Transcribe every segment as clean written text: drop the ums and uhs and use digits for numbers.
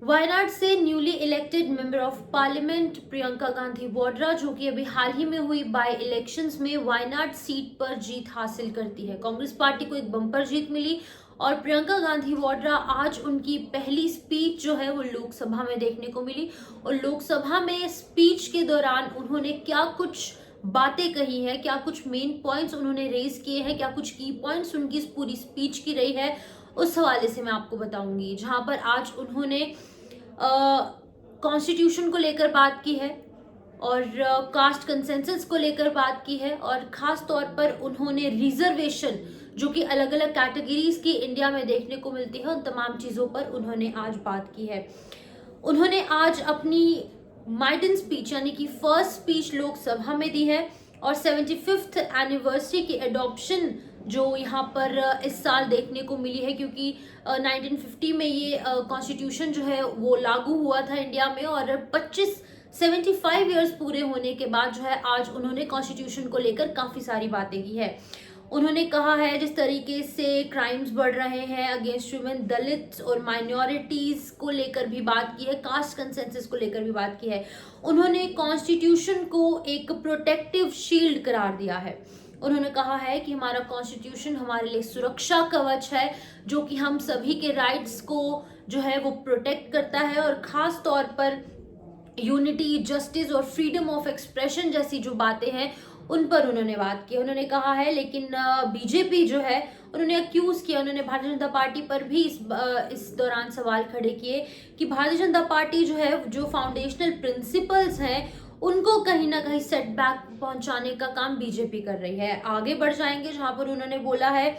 वायनाड से newly elected member of parliament Priyanka Gandhi Vadra, जो कि अभी हाल ही में हुई बाय इलेक्शंस में वायनाड सीट पर जीत हासिल करती है। कांग्रेस पार्टी को एक बम्पर जीत मिली और प्रियंका गांधी वाड्रा आज उनकी पहली स्पीच जो है वो लोकसभा में देखने को मिली। और लोकसभा में स्पीच के दौरान उन्होंने क्या कुछ बातें कही है, क्या कुछ मेन पॉइंट्स उन्होंने रेज किए हैं, क्या कुछ की पॉइंट्स उनकी इस पूरी स्पीच की रही है, उस हवाले से मैं आपको बताऊंगी। जहां पर आज उन्होंने कॉन्स्टिट्यूशन को लेकर बात की है और कास्ट कंसेंसस को लेकर बात की है और खास तौर पर उन्होंने रिजर्वेशन जो कि अलग अलग कैटेगरीज की इंडिया में देखने को मिलती है, उन तमाम चीजों पर उन्होंने आज बात की है। उन्होंने आज अपनी माइडन स्पीच यानी कि फर्स्ट स्पीच लोकसभा में दी है और 75th एनिवर्सरी की एडॉप्शन जो यहाँ पर इस साल देखने को मिली है, क्योंकि 1950 में ये कॉन्स्टिट्यूशन जो है वो लागू हुआ था इंडिया में और 75 ईयर्स पूरे होने के बाद जो है आज उन्होंने कॉन्स्टिट्यूशन को लेकर काफी सारी बातें की है। उन्होंने कहा है जिस तरीके से क्राइम्स बढ़ रहे हैं अगेंस्ट वुमेन, दलित और माइनॉरिटीज को लेकर भी बात की है, कास्ट कंसेंसस को लेकर भी बात की है। उन्होंने कॉन्स्टिट्यूशन को एक प्रोटेक्टिव शील्ड करार दिया है। उन्होंने कहा है कि हमारा कॉन्स्टिट्यूशन हमारे लिए सुरक्षा कवच है जो कि हम सभी के राइट्स को जो है वो प्रोटेक्ट करता है और खास तौर पर यूनिटी, जस्टिस और फ्रीडम ऑफ एक्सप्रेशन जैसी जो बातें हैं उन पर उन्होंने बात की। उन्होंने कहा है लेकिन बीजेपी जो है उन्होंने अक्यूज किया, उन्होंने भारतीय जनता पार्टी पर भी इस दौरान सवाल खड़े किए कि भारतीय जनता पार्टी जो है जो फाउंडेशनल प्रिंसिपल्स हैं उनको कहीं ना कहीं सेटबैक पहुंचाने का काम बीजेपी कर रही है। आगे बढ़ जाएंगे जहां पर उन्होंने बोला है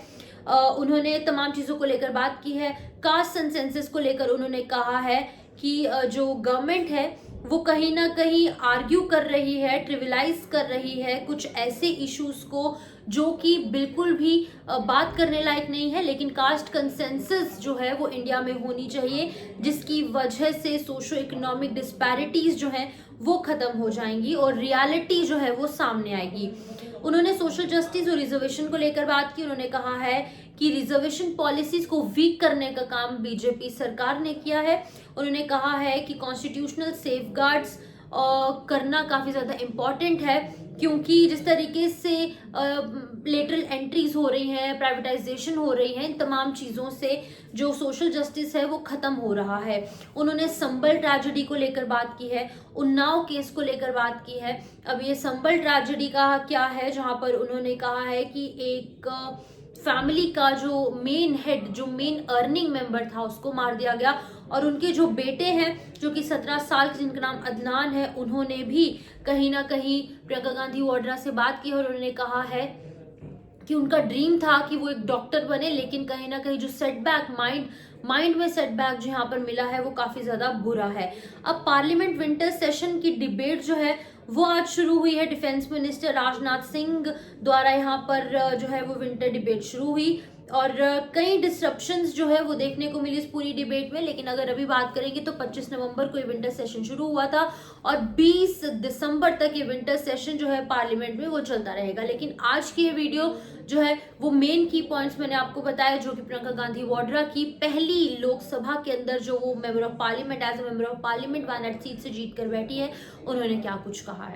उन्होंने तमाम चीजों को लेकर बात की है। कास्ट सेंसेंसस को लेकर उन्होंने कहा है कि जो गवर्नमेंट है वो कहीं ना कहीं आर्ग्यू कर रही है, ट्रिविलाइज कर रही है कुछ ऐसे इश्यूज को जो कि बिल्कुल भी बात करने लायक नहीं है, लेकिन कास्ट कंसेंसस जो है वो इंडिया में होनी चाहिए जिसकी वजह से सोशो इकोनॉमिक डिस्पैरिटीज जो हैं वो खत्म हो जाएंगी और रियलिटी जो है वो सामने आएगी। उन्होंने सोशल जस्टिस और रिजर्वेशन को लेकर बात की। उन्होंने कहा है कि रिजर्वेशन पॉलिसीज को वीक करने का काम बीजेपी सरकार ने किया है। उन्होंने कहा है कि कॉन्स्टिट्यूशनल सेफगार्ड्स करना काफी ज्यादा इम्पोर्टेंट है, क्योंकि जिस तरीके से लेटरल एंट्रीज हो रही हैं, प्राइवेटाइजेशन हो रही है, इन तमाम चीज़ों से जो सोशल जस्टिस है वो ख़त्म हो रहा है। उन्होंने संबल ट्रेजेडी को लेकर बात की है, उन्नाव केस को लेकर बात की है। अब ये संबल ट्रेजेडी का क्या है, जहां पर उन्होंने कहा है कि एक फैमिली का जो मेन हेड, जो मेन अर्निंग मेंबर था, उसको मार दिया गया और उनके जो बेटे हैं जो कि 17 साल के, जिनका नाम अदनान है, उन्होंने भी कहीं ना कहीं प्रियंका गांधी वाड्रा से बात की और उन्होंने कहा है कि उनका ड्रीम था कि वो एक डॉक्टर बने, लेकिन कहीं ना कहीं जो सेटबैक माइंड में सेटबैक जो यहाँ पर मिला है वो काफी ज्यादा बुरा है। अब पार्लियामेंट विंटर सेशन की डिबेट जो है वो आज शुरू हुई है। डिफेंस मिनिस्टर राजनाथ सिंह द्वारा यहाँ पर जो है वो विंटर डिबेट शुरू हुई और कई डिस्ट्रप्शंस जो है वो देखने को मिली इस पूरी डिबेट में। लेकिन अगर अभी बात करेंगे तो 25 नवंबर को ये विंटर सेशन शुरू हुआ था और 20 दिसंबर तक ये विंटर सेशन जो है पार्लियामेंट में वो चलता रहेगा। लेकिन आज की ये वीडियो जो है वो मेन की पॉइंट्स मैंने आपको बताया, जो कि प्रियंका गांधी वाड्रा की पहली लोकसभा के अंदर जो वो member of Parliament, as a member of Parliament Wayanad seat से जीत कर बैठी है, उन्होंने क्या कुछ कहा है।